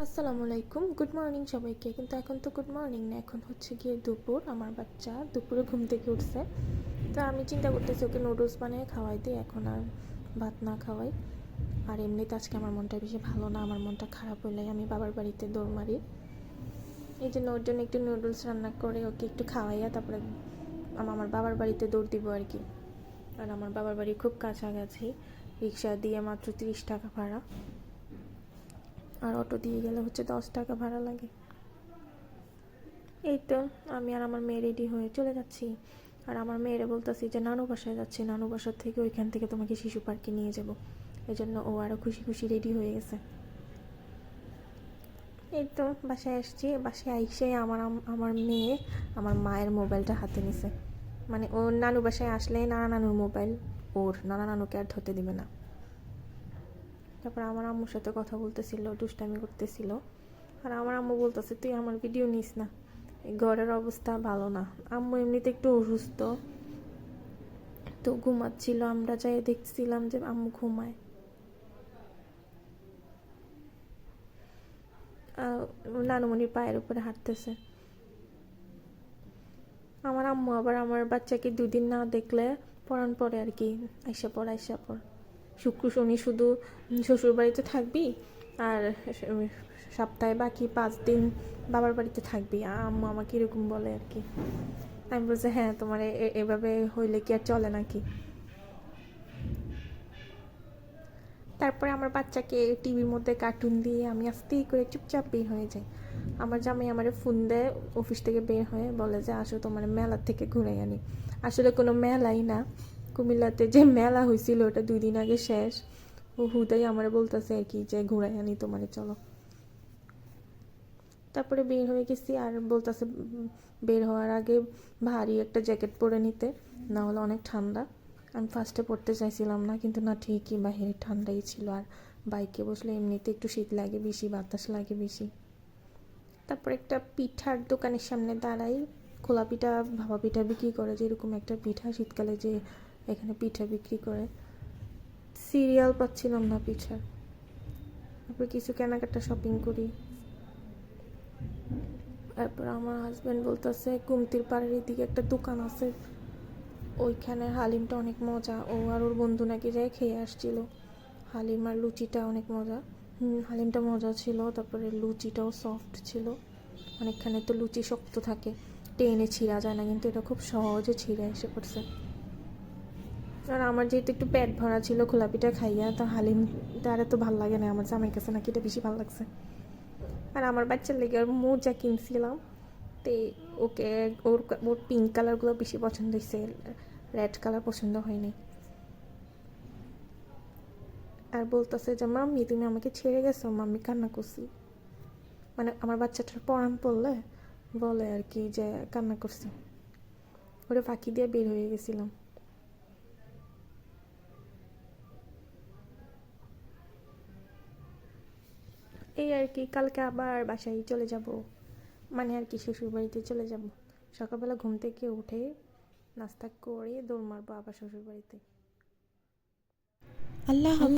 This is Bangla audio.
আসসালামু আলাইকুম, গুড মর্নিং সবাইকে। কিন্তু এখন তো গুড মর্নিং না, এখন হচ্ছে গিয়ে দুপুর। আমার বাচ্চা দুপুরে ঘুম থেকে উঠছে, তো আমি চিন্তা করতেছি ওকে নুডলস বানিয়ে খাওয়াই দিই, এখন আর ভাত না খাওয়াই। আর এমনিতে আজকে আমার মনটা বেশি ভালো না, আমার মনটা খারাপ হলে আমি বাবার বাড়িতে দৌড় মারি। এই জন্য ওর জন্য একটু নুডলস রান্না করে ওকে একটু খাওয়াইয়া তারপরে আমার বাবার বাড়িতে দৌড় দিব আর কি। আর আমার বাবার বাড়ি খুব কাছাকাছি, রিক্সা দিয়ে মাত্র 30 টাকা ভাড়া, আর অটো দিয়ে গেলে হচ্ছে 10 টাকা ভাড়া লাগে। এই তো আমি আর আমার মেয়ে রেডি হয়ে চলে যাচ্ছি। আর আমার মেয়েরে বলতেছি যে নানু বাসায় যাচ্ছি, নানু বাসার থেকে ওইখান থেকে তোমাকে শিশু পার্কে নিয়ে যাব। এই জন্য ও আরও খুশি খুশি রেডি হয়ে গেছে। এই তো বাসায় আসছি, বাসায় আইসে আমার মেয়ে আমার মায়ের মোবাইলটা হাতে নিছে। মানে ও নানু বাসায় আসলে নানা নানুর মোবাইল ওর, নানা নানুকে আর ধরতে দিবে না। তারপর আমার আম্মুর সাথে কথা বলতেছিল, দুষ্টামি করতেছিল। আর আমার আম্মু বলতেছে তুই আমার ভিডিও নিস না, এই ঘরের অবস্থা ভালো না। আম্মু এমনিতে একটু অসুস্থ, তো ঘুমাচ্ছিল, আমরা যাই দেখছিলাম যে আম্মু ঘুমায়। নানুমণির পায়ের উপরে হাঁটতেছে। আমার আম্মু আবার আমার বাচ্চাকে 2 দিন না দেখলে পরান পরে আর কি, আইসা পর আইসা পর। শুক্র শনি শুধু শ্বশুর বাড়িতে থাকবি, আর সপ্তাহে বাকি 5 দিন বাবার বাড়িতে থাকবি। আম্মু আমাকে এরকম বলে আর কি। আমি বলছি হ্যাঁ, তোমার এভাবে হইলে কি আর চলে নাকি। তারপরে আমার বাচ্চাকে টিভির মধ্যে কার্টুন দিয়ে আমি আস্তেই করে চুপচাপ বের হয়ে যাই। আমার জামাই আমার ফোন দেয় অফিস থেকে বের হয়ে, বলে যে আসো তোমার মেলার থেকে ঘুরে আনি। আসলে কোনো মেলাই না, কুমিল্লাতে যে মেলা হয়েছিল ওটা 2 দিন আগে শেষ। ও হুদাই আমার বলতেছে আর কি যে ঘুরাই আনি তোমারে, চলো। তারপরে বের হয়ে গেছি, আর বলতেছে বের হওয়ার আগে ভারী একটা জ্যাকেট পরে নিতে, না হলে অনেক ঠান্ডা। আমি ফার্স্টে পড়তে চাইছিলাম না, কিন্তু না, ঠিকই বাইরে ঠান্ডাই ছিল। আর বাইকে বসলে এমনিতে একটু শীত লাগে বেশি, বাতাস লাগে বেশি। তারপর একটা পিঠার দোকানের সামনে দাঁড়াই, খোলা পিঠা ভাপা পিঠা বিক্রি করে, যেরকম একটা পিঠা শীতকালে যে এখানে পিঠা বিক্রি করে। সিরিয়াল পাচ্ছিলাম না পিঠার। তারপর কিছু কেনাকাটা শপিং করি। তারপর আমার হাজব্যান্ড বলতেছে কুমতির পাড়ের দিকে একটা দোকান আছে, ওইখানে হালিমটা অনেক মজা। ও আর ওর বন্ধু নাকি যায় খেয়ে আসছিল। হালিম আর লুচিটা অনেক মজা। হালিমটা মজা ছিল, তারপরে লুচিটাও সফট ছিল। অনেকখানে তো লুচি শক্ত থাকে, টেনে ছিঁড়া যায় না, কিন্তু এটা খুব সহজে ছিঁড়ে এসে পড়ছে। আর আমার যেহেতু একটু পেট ভরা ছিল খোলা পিঠা খাইয়া, তো হালিমটা আর এত ভালো লাগে না, আমার জামাই কাছে নাকি এটা বেশি ভালো লাগছে। আর আমার বাচ্চার লেগে মোজা কিনছিলাম, তে ওকে ওর ওর পিঙ্ক কালারগুলো বেশি পছন্দ হয়েছে, রেড কালার পছন্দ হয়নি। আর বলতেছে যে মাম্মি তুমি আমাকে ছেড়ে গেছো, মাম্মি কান্না করছি। মানে আমার বাচ্চাটার পরান পড়লে বলে আর কি যে কান্না করছি। ওরে ফাঁকি দিয়ে বের হয়ে গেছিলাম। এই আর কি, কালকে আবার বাসায় চলে যাব, মানে আর কি শ্বশুর বাড়িতে চলে যাব। সকালবেলা ঘুম থেকে উঠে নাস্তা করে দৌড় মারবো আবার শ্বশুর বাড়িতে। আল্লাহ হাফেজ।